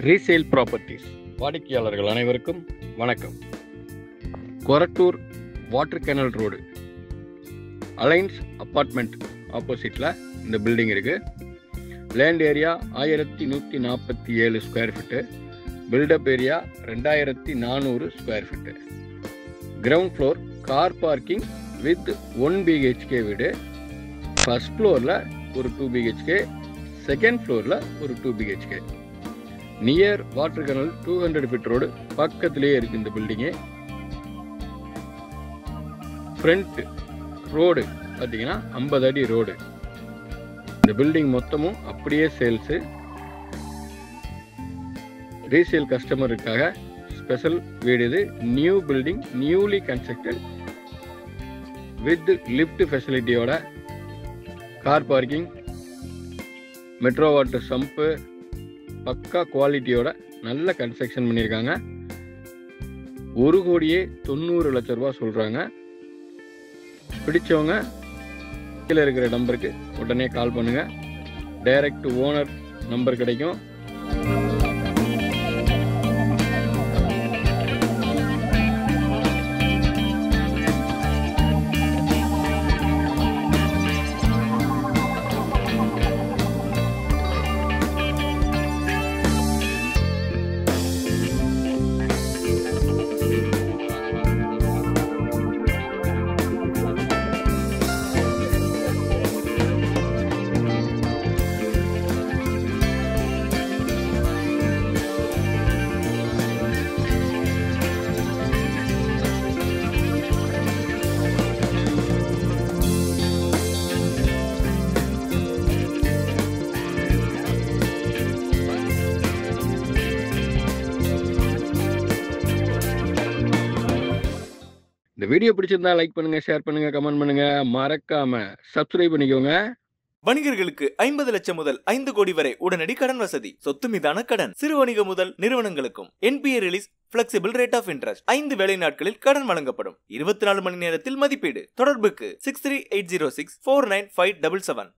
Resale properties வாடிக்கையாளர்கள் அனைவருக்கும் வணக்கம். Korattur water canal road Alliance apartment ஆப்போசிட்டில் இந்த பில்டிங் இருக்குது. Land area 1147 square feet, built up area 2400 square feet. Ground floor car parking with 1 BHK வீடு. First ஃப்ளோரில் ஒரு 2 BHK, செகண்ட் ஃப்ளோரில் ஒரு 2 BHK. Near water canal 200 feet road பக்கத்திலேயே இருக்குது இந்த பில்டிங்கு. ஃப்ரண்ட் ரோடு பார்த்தீங்கன்னா 50 அடி ரோடு. இந்த பில்டிங் மொத்தமும் அப்படியே சேல்ஸு. ரீசேல் கஸ்டமருக்காக ஸ்பெஷல் வீடு இது. New building, newly constructed with lift ஃபெசிலிட்டியோட, car parking, metro water sump, பக்கா குவாலிட்டியோட நல்ல கன்ஸ்ட்ரக்ஷன் பண்ணியிருக்காங்க. 1,90,00,000 சொல்கிறாங்க. பிடிச்சவங்க கீழே இருக்கிற நம்பருக்கு உடனே கால் பண்ணுங்கள். டைரக்ட் ஓனர் நம்பர் கிடைக்கும். இந்த வீடியோ பிடிச்சிருந்தா லைக் பண்ணுங்க, ஷேர் பண்ணுங்க, கமெண்ட் பண்ணுங்க, மறக்காம சப்ஸ்கிரைப் பண்ணிக்கோங்க. வணிகர்களுக்கு 50 லட்சம் முதல் 5 கோடி வரை உடனடி கடன் வசதி. சொத்து மீதான கடன் சிறு வணிகம் முதல் நிறுவனங்களுக்கும். NPA release, flexible rate of interest. 5 வேலை நாட்களில் கடன் வழங்கப்படும். 24 மணி நேரத்தில் மதிப்பீடு. தொடர்புக்கு 6380649577.